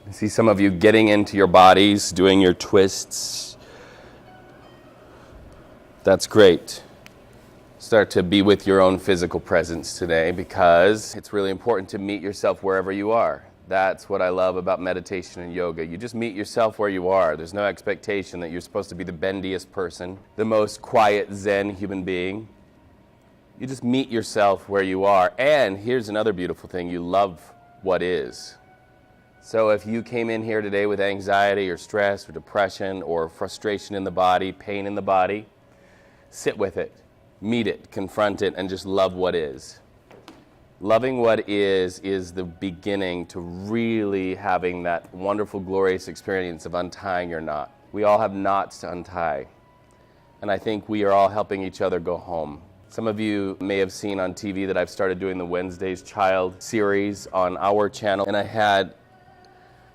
I see some of you getting into your bodies, doing your twists. That's great. Start to be with your own physical presence today, because it's really important to meet yourself wherever you are. That's what I love about meditation and yoga. You just meet yourself where you are. There's no expectation that you're supposed to be the bendiest person, the most quiet Zen human being. You just meet yourself where you are. And here's another beautiful thing. You love what is. So if you came in here today with anxiety or stress or depression or frustration in the body, pain in the body, sit with it, meet it, confront it, and just love what is. Loving what is the beginning to really having that wonderful, glorious experience of untying your knot. We all have knots to untie. And I think we are all helping each other go home. Some of you may have seen on TV that I've started doing the Wednesday's Child series on our channel. And I had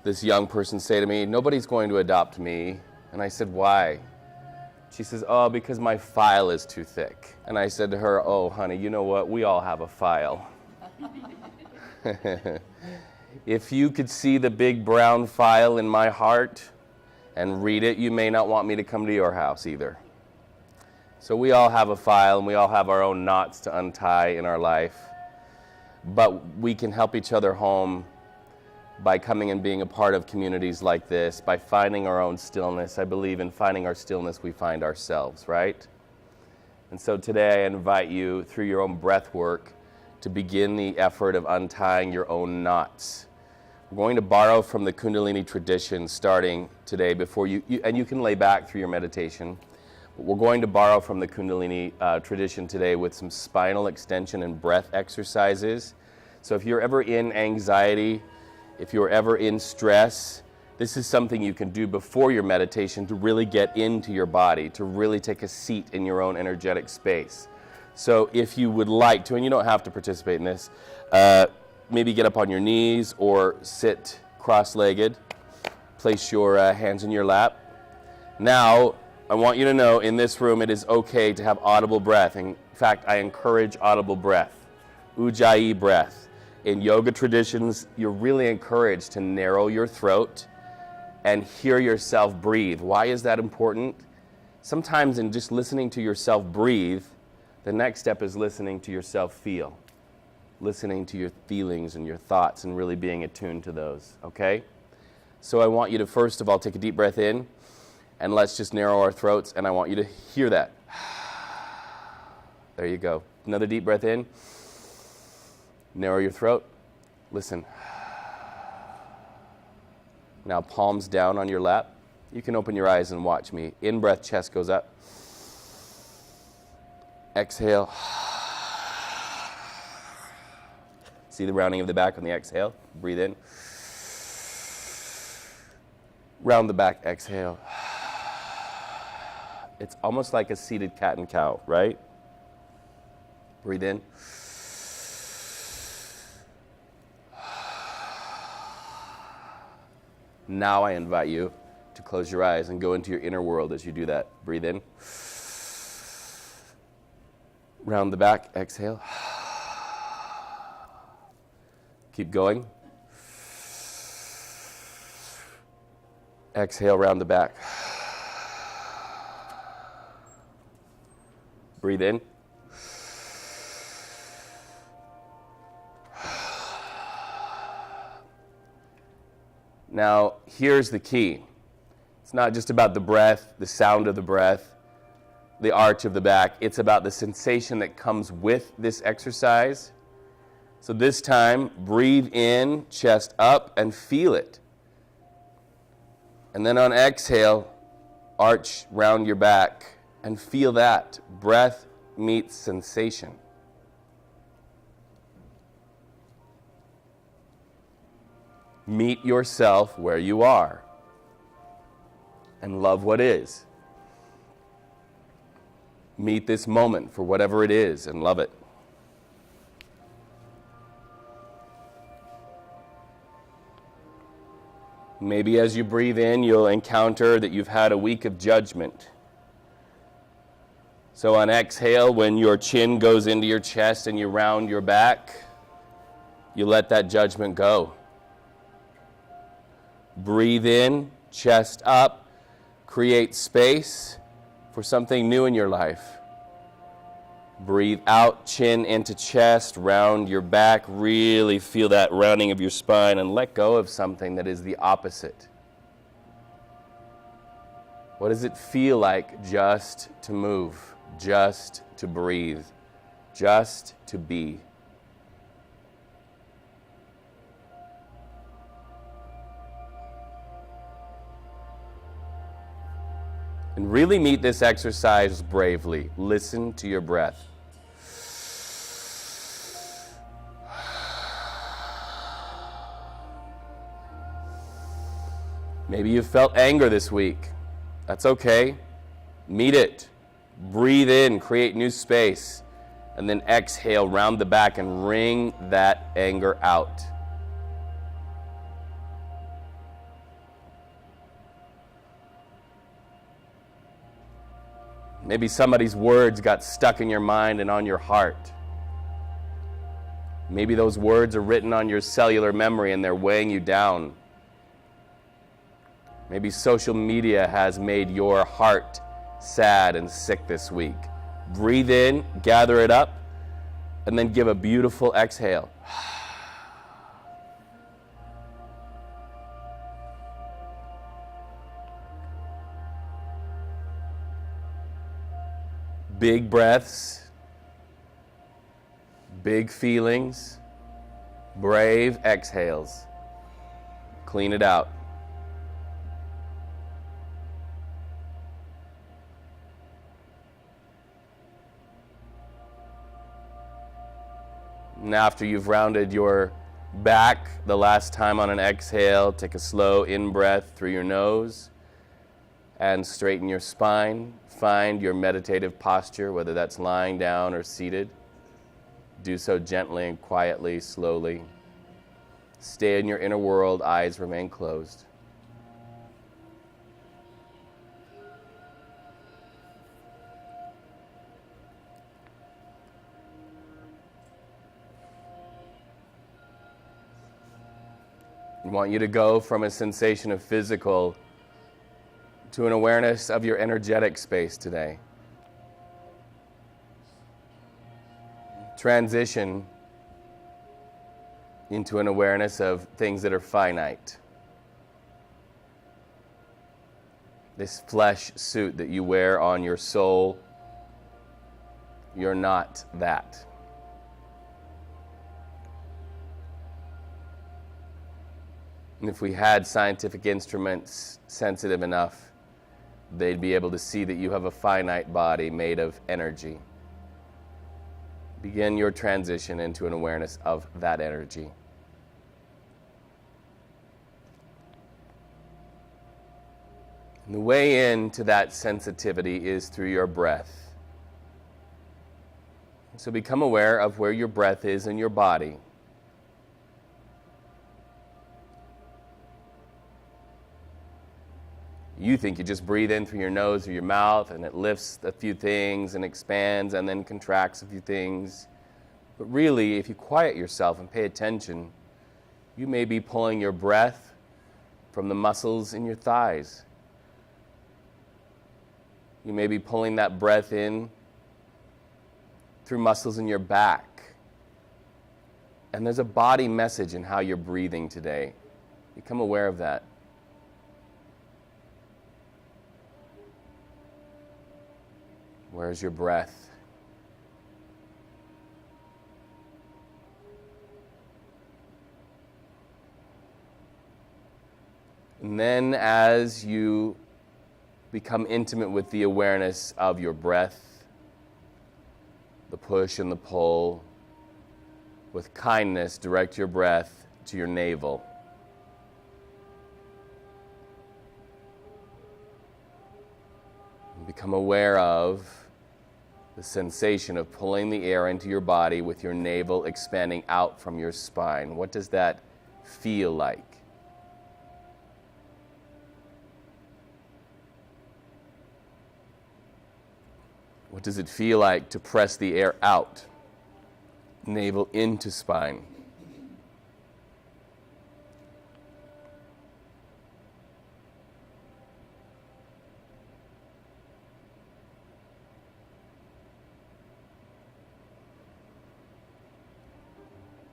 this young person say to me, "Nobody's going to adopt me." And I said, "Why?" She says, "Oh, because my file is too thick." And I said to her, "Oh, honey, you know what? We all have a file." If you could see the big brown file in my heart and read it, you may not want me to come to your house either. So we all have a file, and we all have our own knots to untie in our life. But we can help each other home by coming and being a part of communities like this, by finding our own stillness. I believe in finding our stillness, we find ourselves, right? And so today I invite you, through your own breath work, to begin the effort of untying your own knots. We're going to borrow from the Kundalini tradition starting today before and you can lay back through your meditation. But we're going to borrow from the Kundalini tradition today with some spinal extension and breath exercises. So if you're ever in anxiety, if you're ever in stress, this is something you can do before your meditation to really get into your body, to really take a seat in your own energetic space. So if you would like to, and you don't have to participate in this, maybe get up on your knees or sit cross-legged. Place your hands in your lap. Now, I want you to know in this room it is okay to have audible breath. In fact, I encourage audible breath, ujjayi breath. In yoga traditions, you're really encouraged to narrow your throat and hear yourself breathe. Why is that important? Sometimes in just listening to yourself breathe, the next step is listening to yourself feel. Listening to your feelings and your thoughts and really being attuned to those, okay? So I want you to first of all take a deep breath in, and let's just narrow our throats, and I want you to hear that. There you go. Another deep breath in. Narrow your throat. Listen. Now palms down on your lap. You can open your eyes and watch me. In breath, chest goes up. Exhale. See the rounding of the back on the exhale? Breathe in. Round the back, exhale. It's almost like a seated cat and cow, right? Breathe in. Now I invite you to close your eyes and go into your inner world as you do that. Breathe in. Round the back, exhale. Keep going. Exhale, round the back. Breathe in. Now, here's the key. It's not just about the breath, the sound of the breath, the arch of the back. It's about the sensation that comes with this exercise. So this time, breathe in, chest up, and feel it. And then on exhale, arch round your back and feel that. Breath meets sensation. Meet yourself where you are and love what is. Meet this moment for whatever it is and love it. Maybe as you breathe in, you'll encounter that you've had a week of judgment. So on exhale, when your chin goes into your chest and you round your back, you let that judgment go. Breathe in, chest up, create space for something new in your life. Breathe out, chin into chest, round your back, really feel that rounding of your spine, and let go of something that is the opposite. What does it feel like just to move, just to breathe, just to be? And really meet this exercise bravely. Listen to your breath. Maybe you felt anger this week. That's okay. Meet it. Breathe in, create new space, and then exhale, round the back, and wring that anger out. Maybe somebody's words got stuck in your mind and on your heart. Maybe those words are written on your cellular memory and they're weighing you down. Maybe social media has made your heart sad and sick this week. Breathe in, gather it up, and then give a beautiful exhale. Big breaths, big feelings, brave exhales. Clean it out. And after you've rounded your back the last time on an exhale, take a slow in-breath through your nose and straighten your spine. Find your meditative posture, whether that's lying down or seated. Do so gently and quietly, slowly. Stay in your inner world, eyes remain closed. I want you to go from a sensation of physical to an awareness of your energetic space today. Transition into an awareness of things that are finite. This flesh suit that you wear on your soul, you're not that. And if we had scientific instruments sensitive enough, they'd be able to see that you have a finite body made of energy. Begin your transition into an awareness of that energy. And the way into that sensitivity is through your breath. So become aware of where your breath is in your body. You think you just breathe in through your nose or your mouth and it lifts a few things and expands and then contracts a few things. But really, if you quiet yourself and pay attention, you may be pulling your breath from the muscles in your thighs. You may be pulling that breath in through muscles in your back. And there's a body message in how you're breathing today. Become aware of that. Where's your breath? And then as you become intimate with the awareness of your breath, the push and the pull, with kindness, direct your breath to your navel. And become aware of the sensation of pulling the air into your body with your navel expanding out from your spine. What does that feel like? What does it feel like to press the air out, navel into spine?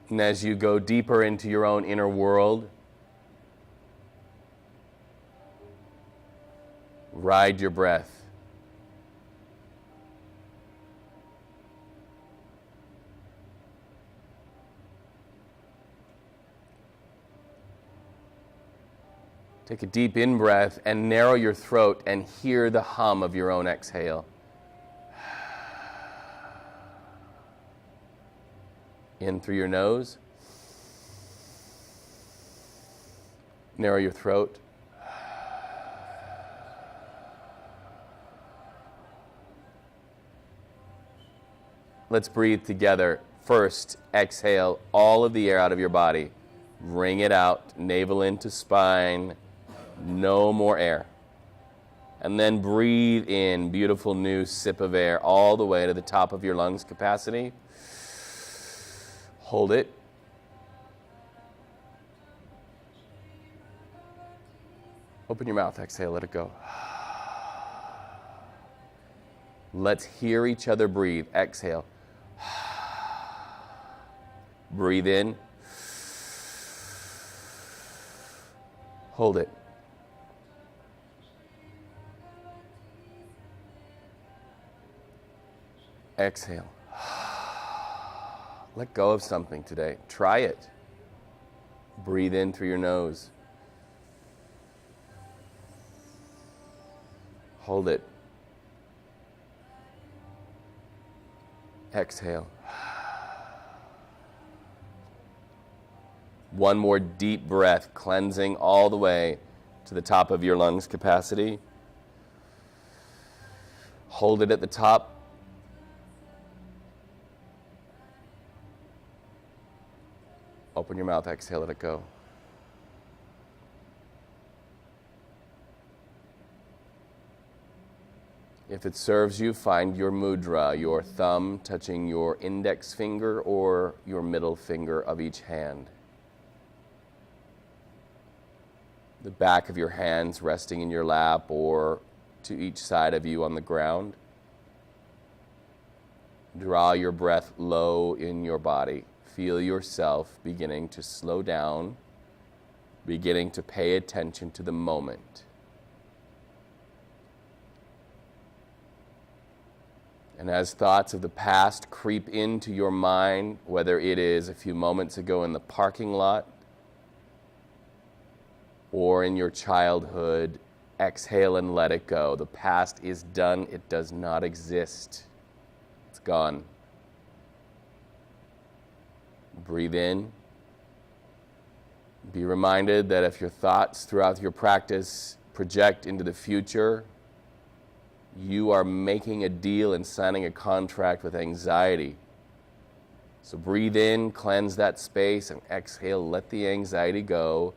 And as you go deeper into your own inner world, ride your breath. Take a deep in-breath and narrow your throat and hear the hum of your own exhale. In through your nose. Narrow your throat. Let's breathe together. First, exhale all of the air out of your body. Wring it out, navel into spine. No more air. And then breathe in, beautiful new sip of air all the way to the top of your lungs capacity. Hold it. Open your mouth, exhale, let it go. Let's hear each other breathe. Exhale. Breathe in. Hold it. Exhale. Let go of something today. Try it. Breathe in through your nose. Hold it. Exhale. One more deep breath, cleansing all the way to the top of your lungs capacity. Hold it at the top. Open your mouth, exhale, let it go. If it serves you, find your mudra, your thumb touching your index finger or your middle finger of each hand. The back of your hands resting in your lap or to each side of you on the ground. Draw your breath low in your body. Feel yourself beginning to slow down, beginning to pay attention to the moment. And as thoughts of the past creep into your mind, whether it is a few moments ago in the parking lot or in your childhood, exhale and let it go. The past is done. It does not exist. It's gone. Breathe in. Be reminded that if your thoughts throughout your practice project into the future, you are making a deal and signing a contract with anxiety. So breathe in, cleanse that space, and exhale, let the anxiety go.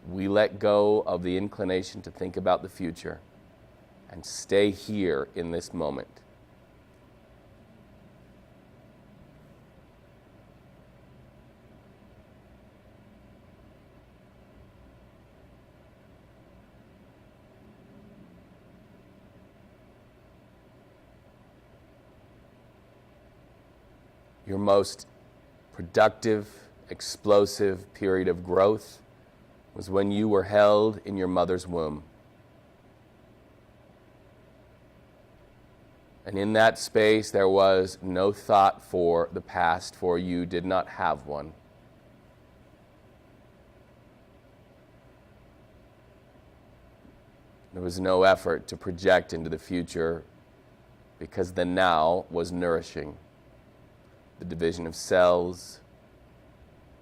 We let go of the inclination to think about the future and stay here in this moment. Your most productive, explosive period of growth was when you were held in your mother's womb. And in that space, there was no thought for the past, for you did not have one. There was no effort to project into the future because the now was nourishing. The division of cells,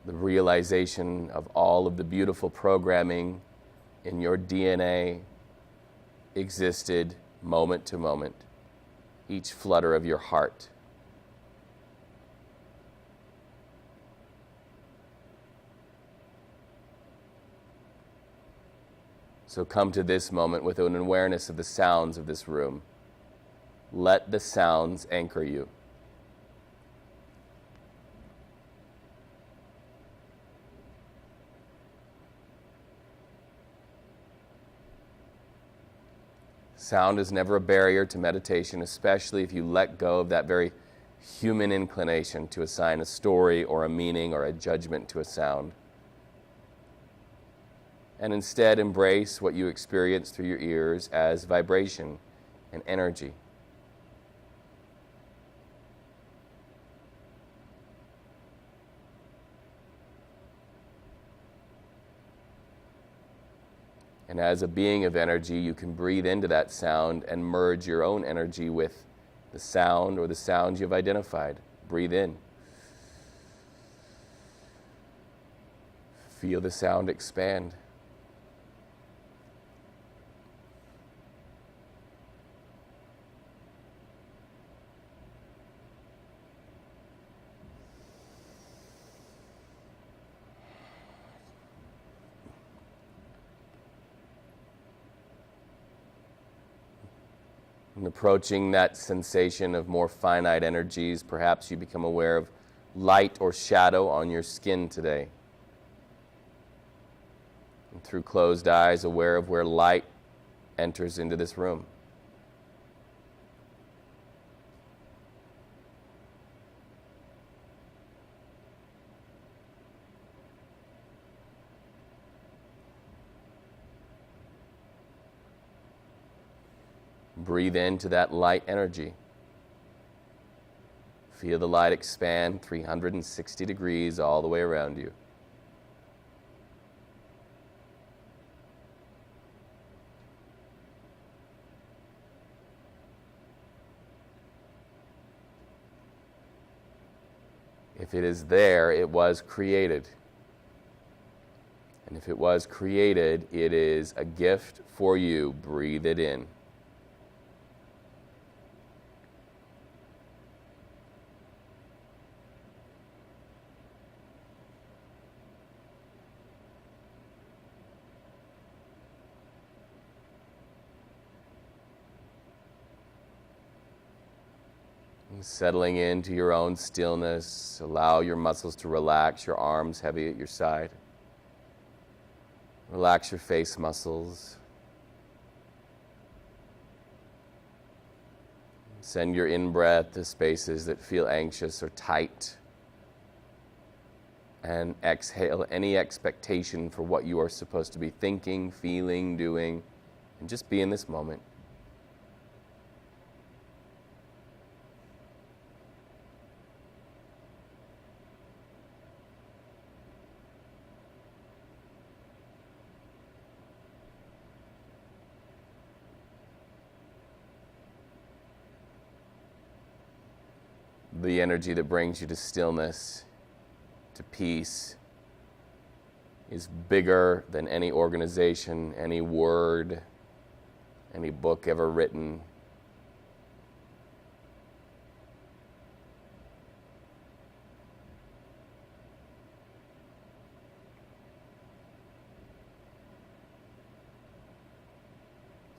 the realization of all of the beautiful programming in your DNA existed moment to moment, each flutter of your heart. So come to this moment with an awareness of the sounds of this room. Let the sounds anchor you. Sound is never a barrier to meditation, especially if you let go of that very human inclination to assign a story or a meaning or a judgment to a sound. And instead embrace what you experience through your ears as vibration and energy. And as a being of energy, you can breathe into that sound and merge your own energy with the sound or the sounds you've identified. Breathe in. Feel the sound expand. And approaching that sensation of more finite energies, perhaps you become aware of light or shadow on your skin today. And through closed eyes, aware of where light enters into this room. Breathe into that light energy. Feel the light expand 360 degrees all the way around you. If it is there, it was created. And if it was created, it is a gift for you. Breathe it in. Settling into your own stillness, allow your muscles to relax, your arms heavy at your side. Relax your face muscles. Send your in-breath to spaces that feel anxious or tight. And exhale any expectation for what you are supposed to be thinking, feeling, doing, and just be in this moment. The energy that brings you to stillness, to peace, is bigger than any organization, any word, any book ever written.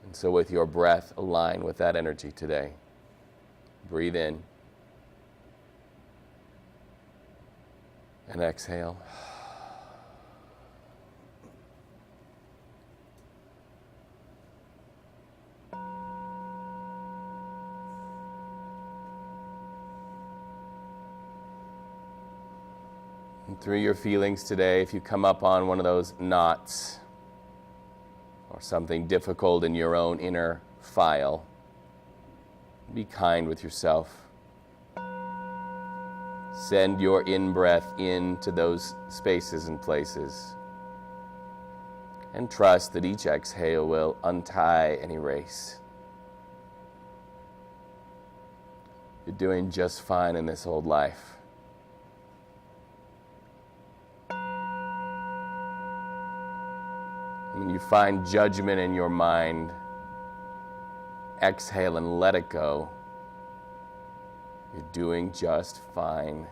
And so with your breath, align with that energy today. Breathe in. And exhale. And through your feelings today, if you come up on one of those knots or something difficult in your own inner file, be kind with yourself. Send your in-breath into those spaces and places. And trust that each exhale will untie and erase. You're doing just fine in this old life. When you find judgment in your mind, exhale and let it go. You're doing just fine.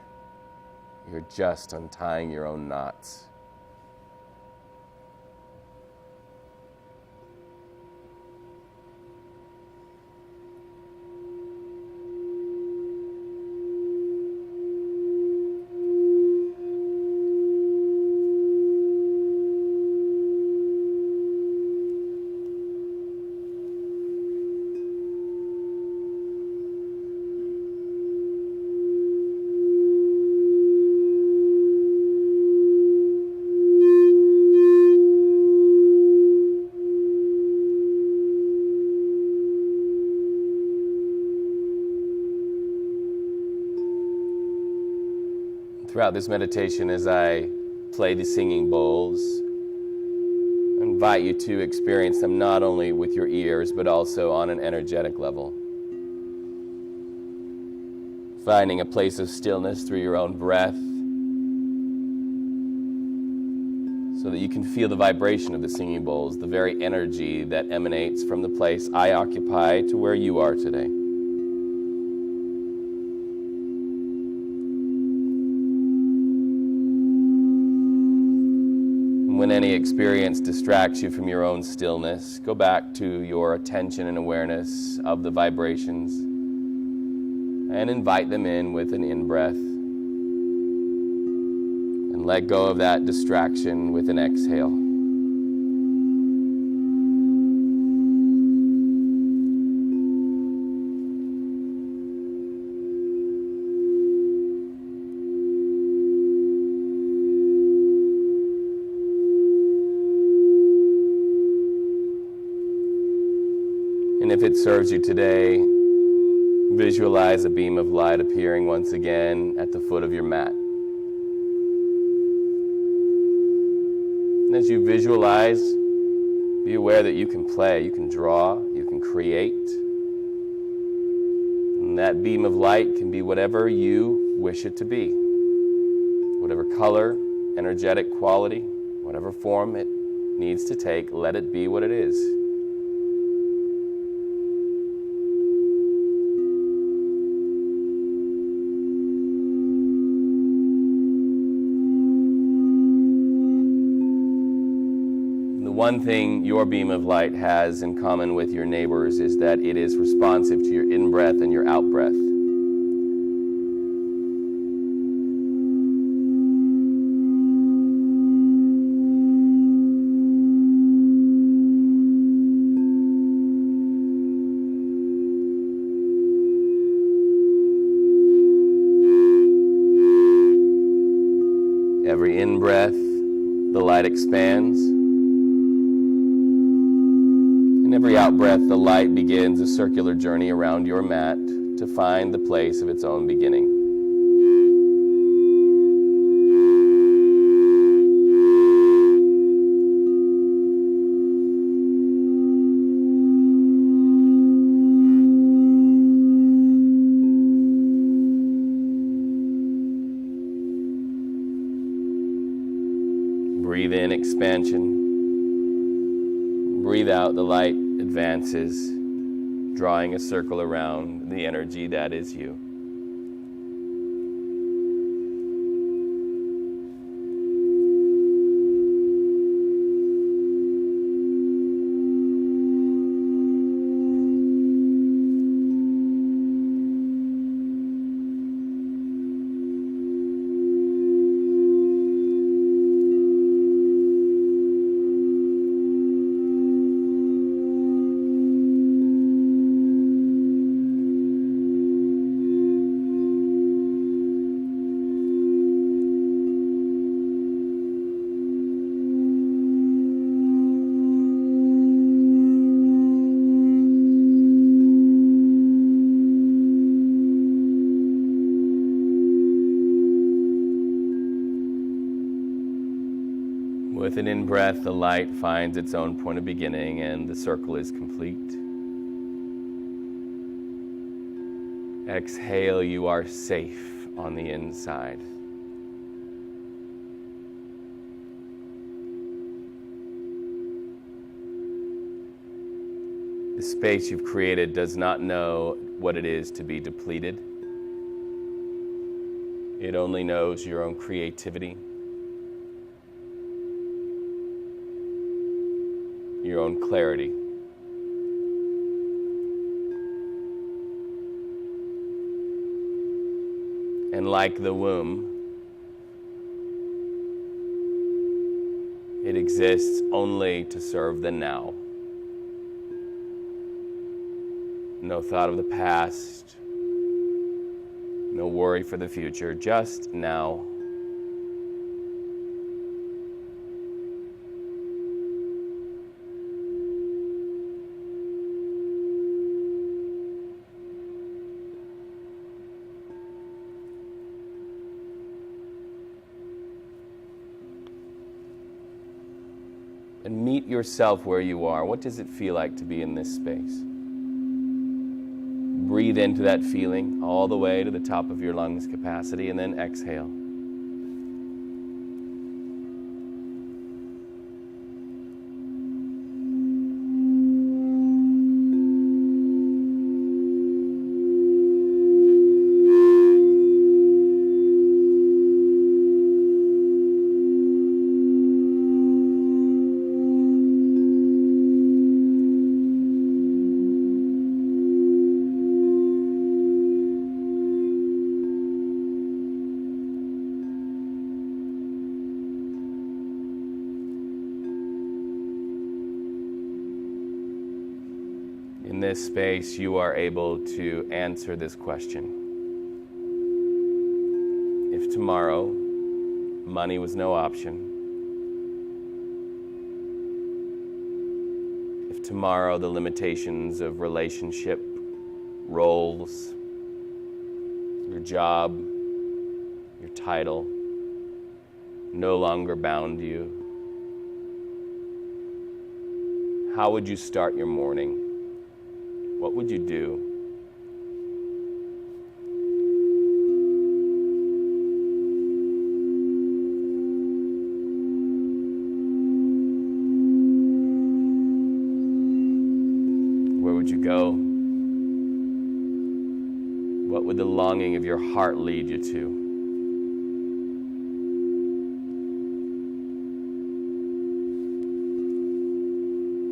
You're just untying your own knots. Throughout this meditation, as I play the singing bowls, I invite you to experience them not only with your ears, but also on an energetic level. Finding a place of stillness through your own breath, so that you can feel the vibration of the singing bowls, the very energy that emanates from the place I occupy to where you are today. And when any experience distracts you from your own stillness, go back to your attention and awareness of the vibrations and invite them in with an in-breath. And let go of that distraction with an exhale. And if it serves you today, visualize a beam of light appearing once again at the foot of your mat. And as you visualize, be aware that you can play, you can draw, you can create. And that beam of light can be whatever you wish it to be. Whatever color, energetic quality, whatever form it needs to take, let it be what it is. One thing your beam of light has in common with your neighbors is that it is responsive to your in-breath and your out-breath. Every in-breath, the light expands. Every out-breath, the light begins a circular journey around your mat to find the place of its own beginning. Breathe in expansion. Breathe out, the light advances, drawing a circle around the energy that is you. With an in-breath, the light finds its own point of beginning and the circle is complete. Exhale, you are safe on the inside. The space you've created does not know what it is to be depleted. It only knows your own creativity, your own clarity. And like the womb, it exists only to serve the now. No thought of the past, no worry for the future, just now. Meet yourself where you are. What does it feel like to be in this space? Breathe into that feeling all the way to the top of your lungs capacity, and then exhale. In this space, you are able to answer this question. If tomorrow money was no option, if tomorrow the limitations of relationship, roles, your job, your title no longer bound you, how would you start your morning? What would you do? Where would you go? What would the longing of your heart lead you to?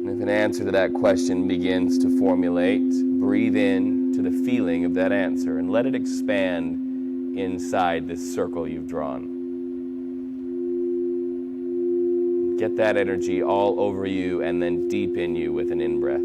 If an answer to that question begins to formulate, breathe in to the feeling of that answer and let it expand inside this circle you've drawn. Get that energy all over you and then deep in you with an in-breath.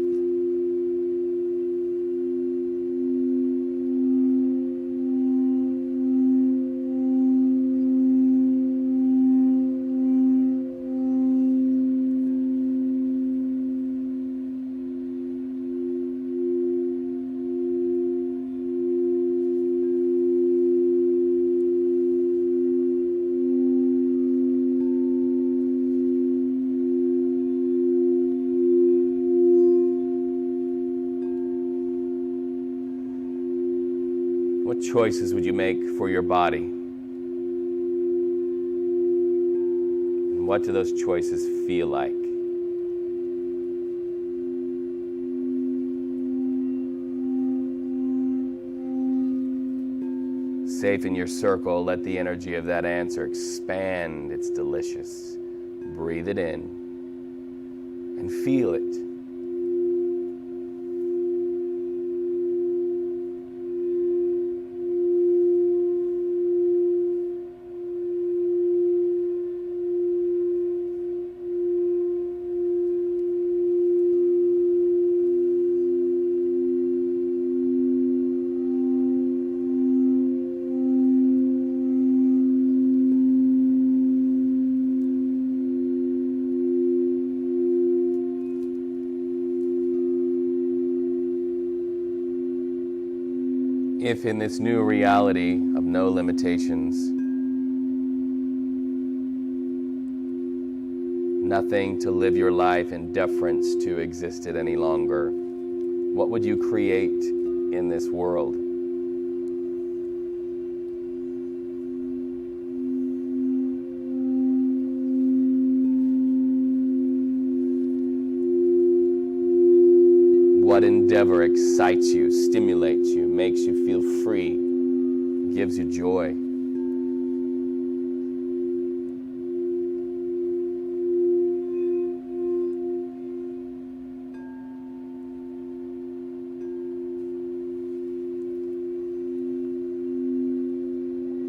What choices would you make for your body? And what do those choices feel like? Safe in your circle, let the energy of that answer expand. It's delicious. Breathe it in and feel it. If in this new reality of no limitations, nothing to live your life in deference to existed any longer, what would you create in this world? What endeavor excites you, stimulates you, makes you feel free, gives you joy?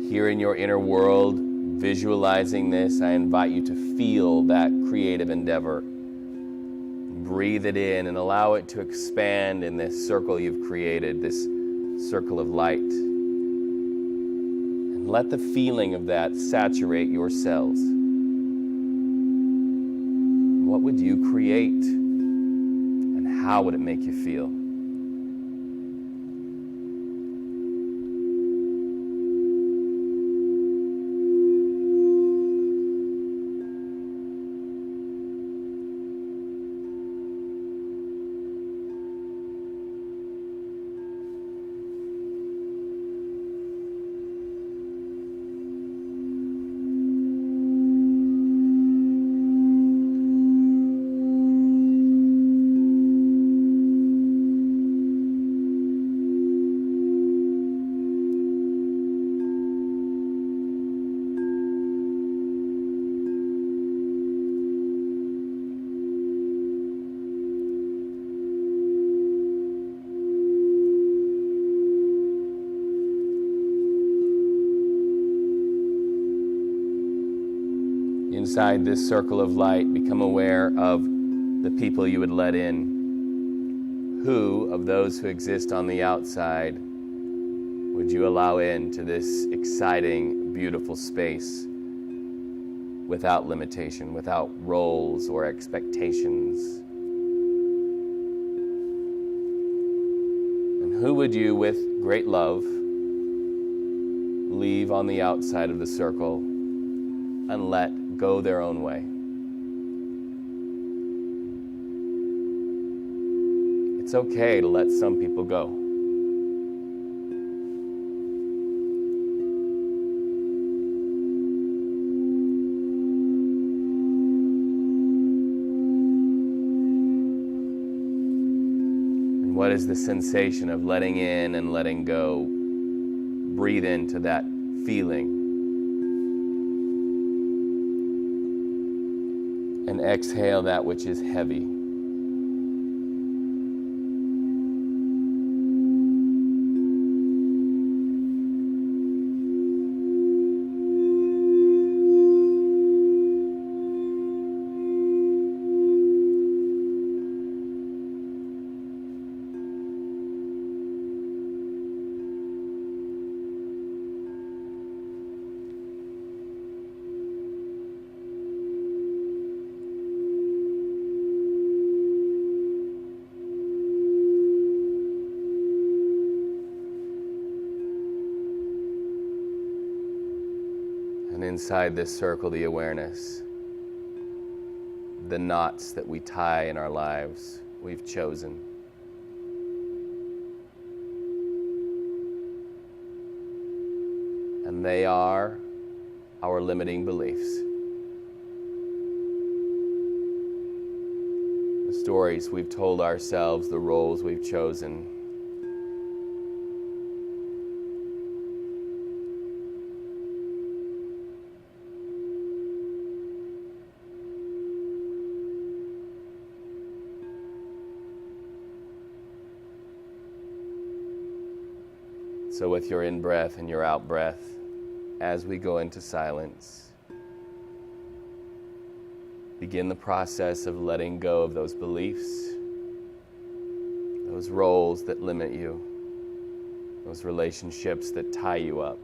Here in your inner world, visualizing this, I invite you to feel that creative endeavor. Breathe it in and allow it to expand in this circle you've created, this circle of light. And let the feeling of that saturate your cells. What would you create? And how would it make you feel? inside this circle of light, become aware of the people you would let in. Who of those who exist on the outside would you allow into this exciting, beautiful space without limitation, without roles or expectations? And who would you, with great love, leave on the outside of the circle and let go their own way? It's okay to let some people go. And what is the sensation of letting in and letting go? Breathe into that feeling. And exhale that which is heavy. And inside this circle, the awareness, the knots that we tie in our lives, we've chosen. And they are our limiting beliefs. The stories we've told ourselves, the roles we've chosen. So with your in-breath and your out-breath, as we go into silence, begin the process of letting go of those beliefs, those roles that limit you, those relationships that tie you up.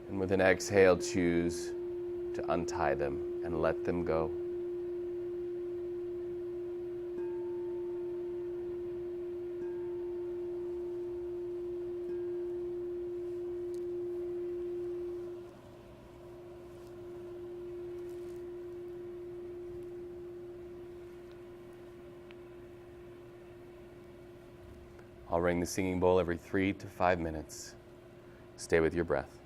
And with an exhale, choose to untie them and let them go. I'll ring the singing bowl every 3 to 5 minutes. Stay with your breath.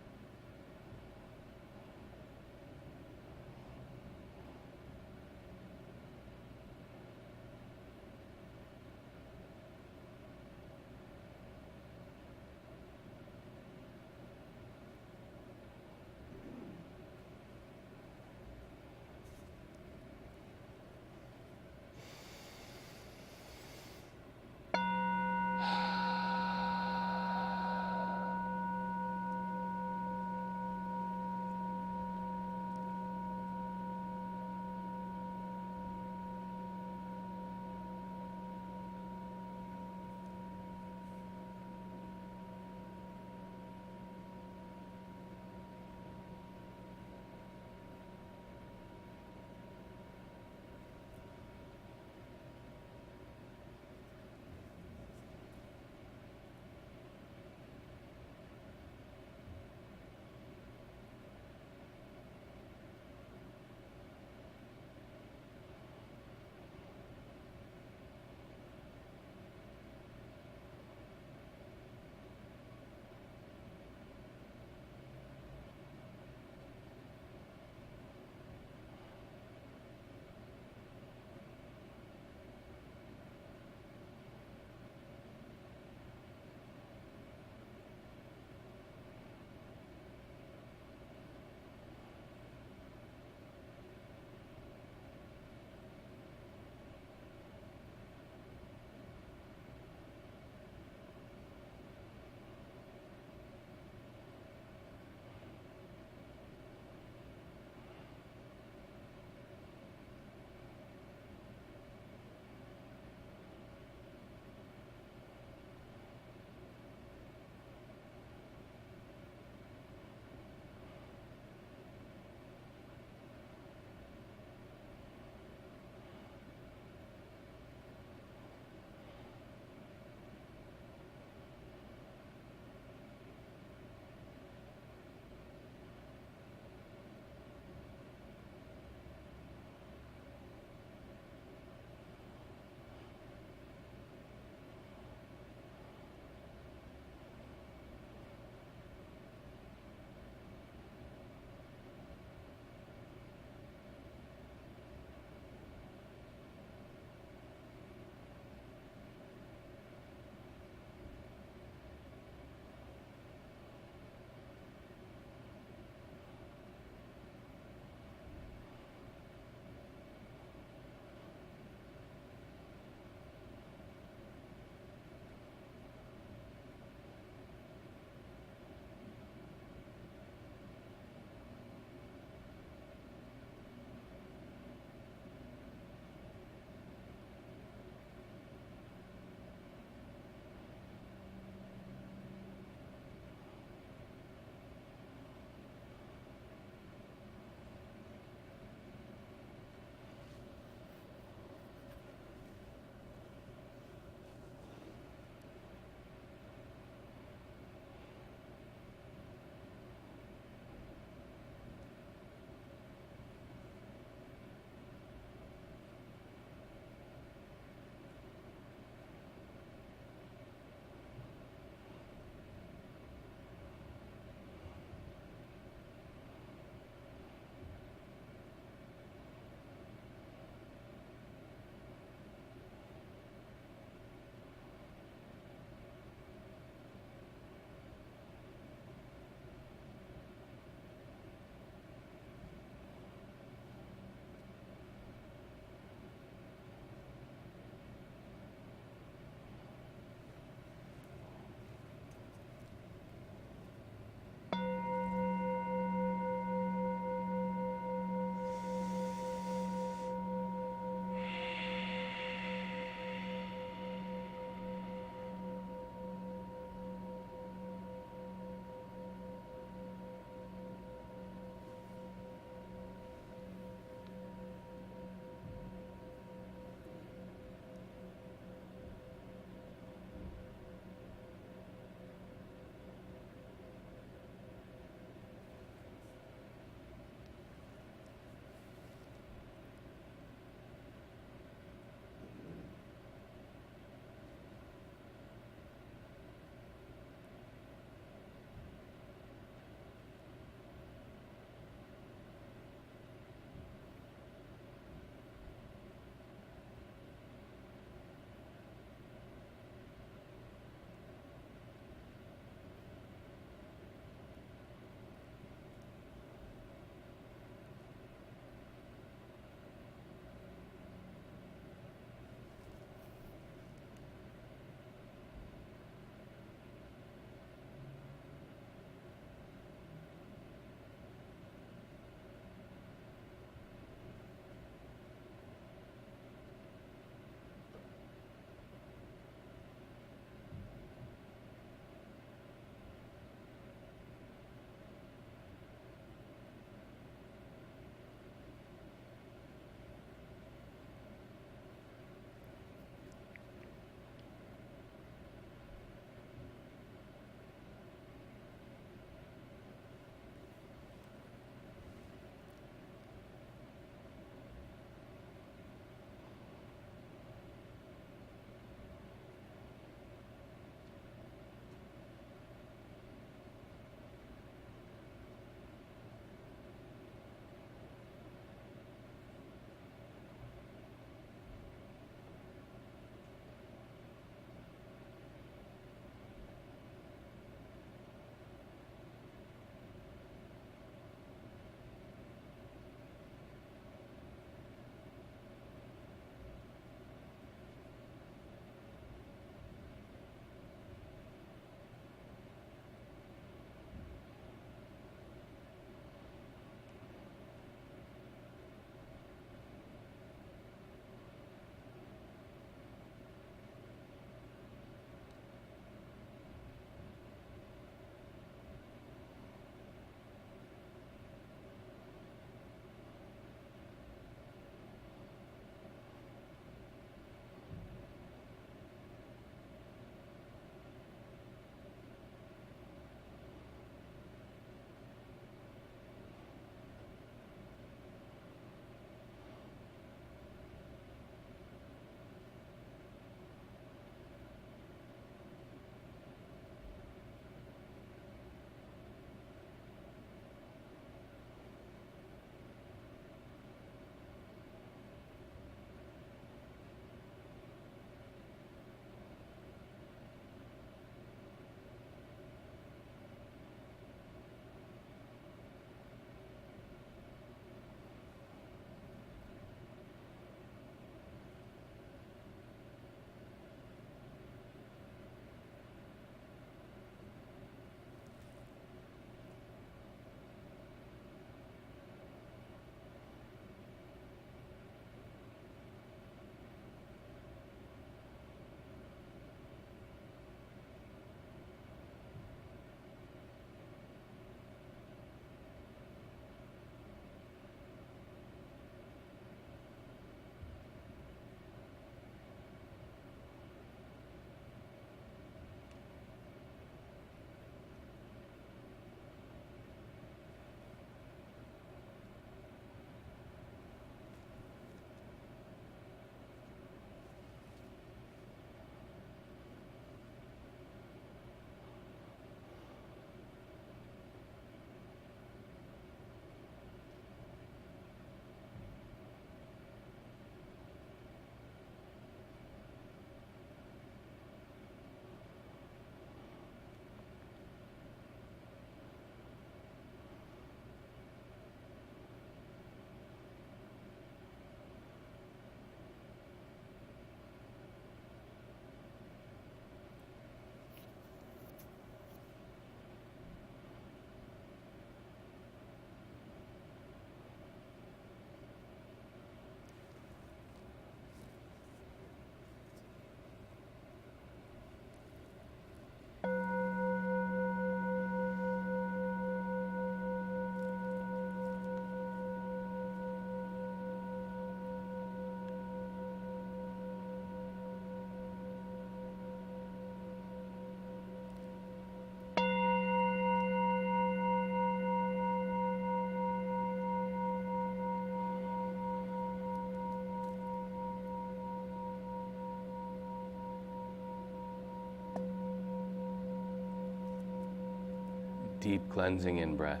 Deep cleansing in-breath.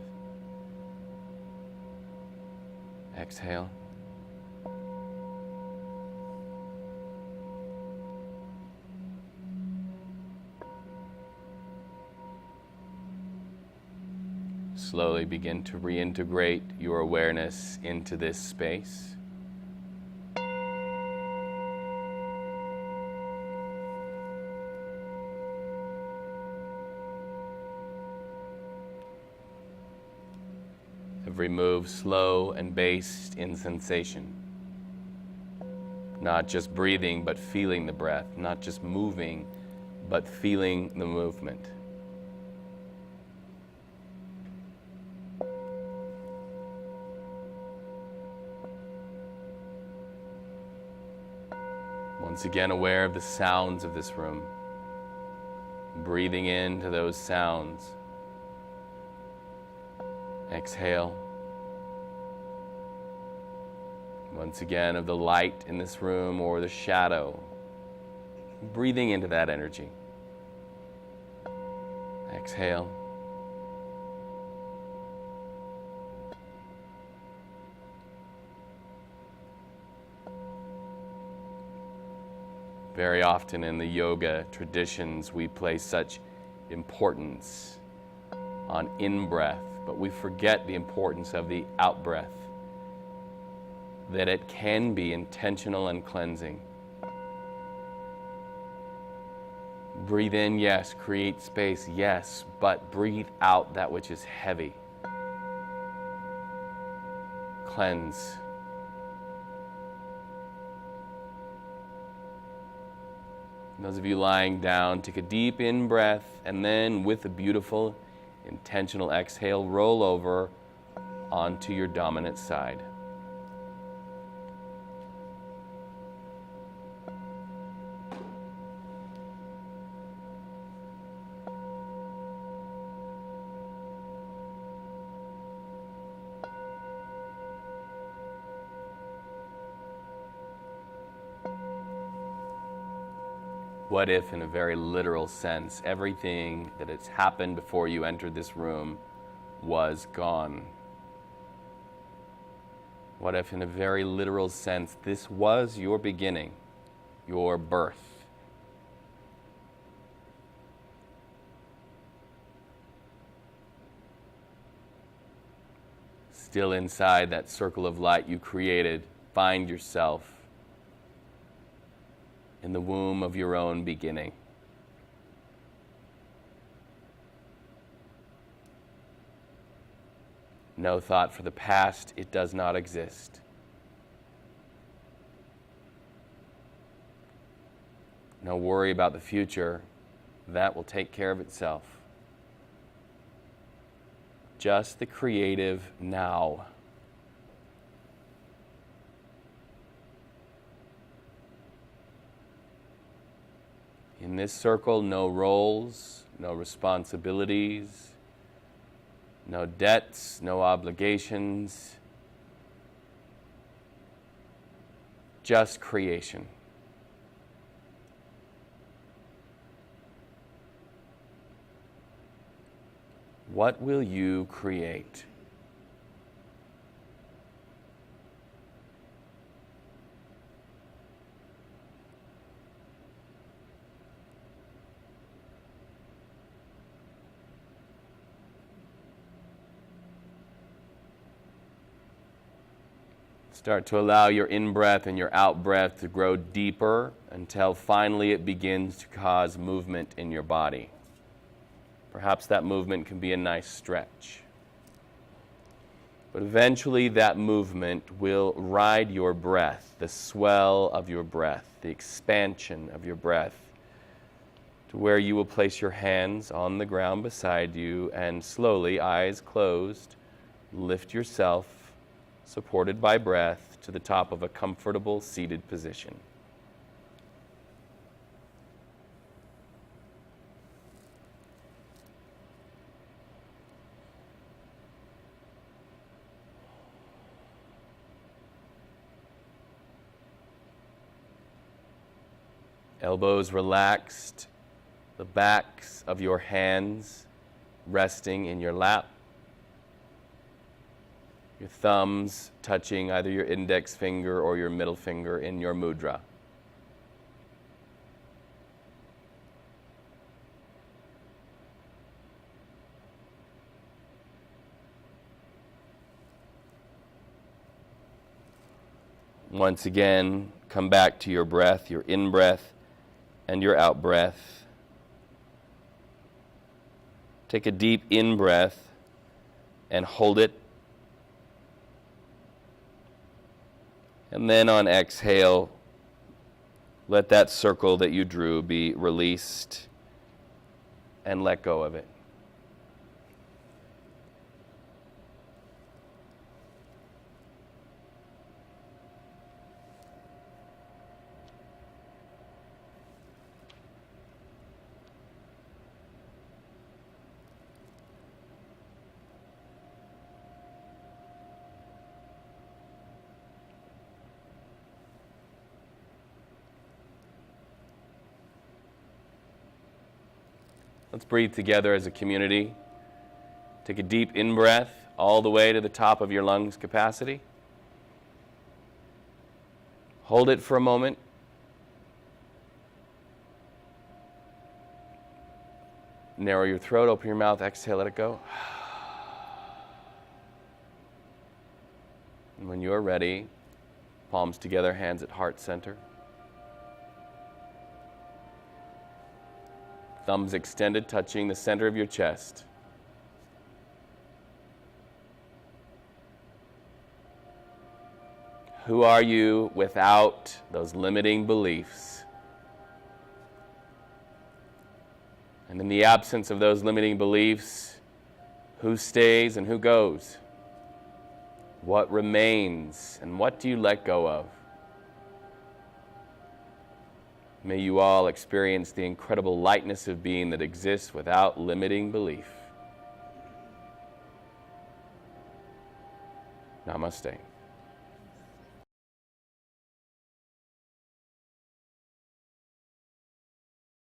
Exhale. Slowly begin to reintegrate your awareness into this space. Every move slow and based in sensation. Not just breathing, but feeling the breath. Not just moving, but feeling the movement. Once again, aware of the sounds of this room. Breathing into those sounds. Exhale. Once again, of the light in this room or the shadow. Breathing into that energy. Exhale. Very often in the yoga traditions, we place such importance on in-breath, but we forget the importance of the out-breath, that it can be intentional and cleansing. Breathe in, yes. Create space, yes. But breathe out that which is heavy. Cleanse. Those of you lying down, take a deep in-breath, and then with a beautiful, intentional exhale, roll over onto your dominant side. What if, in a very literal sense, everything that has happened before you entered this room was gone? What if, in a very literal sense, this was your beginning, your birth? Still inside that circle of light you created, find yourself in the womb of your own beginning. No thought for the past, it does not exist. No worry about the future, that will take care of itself. Just the creative now. In this circle, no roles, no responsibilities, no debts, no obligations, just creation. What will you create? Start to allow your in-breath and your out-breath to grow deeper until finally it begins to cause movement in your body. Perhaps that movement can be a nice stretch. But eventually that movement will ride your breath, the swell of your breath, the expansion of your breath, to where you will place your hands on the ground beside you and slowly, eyes closed, lift yourself, supported by breath, to the top of a comfortable seated position. Elbows relaxed, the backs of your hands resting in your lap. Your thumbs touching either your index finger or your middle finger in your mudra. Once again, come back to your breath, your in-breath and your out-breath. Take a deep in-breath and hold it. And then on exhale, let that circle that you drew be released and let go of it. Let's breathe together as a community. Take a deep in-breath all the way to the top of your lungs capacity. Hold it for a moment. Narrow your throat, open your mouth, exhale, let it go. And when you are ready, palms together, hands at heart center. Thumbs extended, touching the center of your chest. Who are you without those limiting beliefs? And in the absence of those limiting beliefs, who stays and who goes? What remains and what do you let go of? May you all experience the incredible lightness of being that exists without limiting belief. Namaste.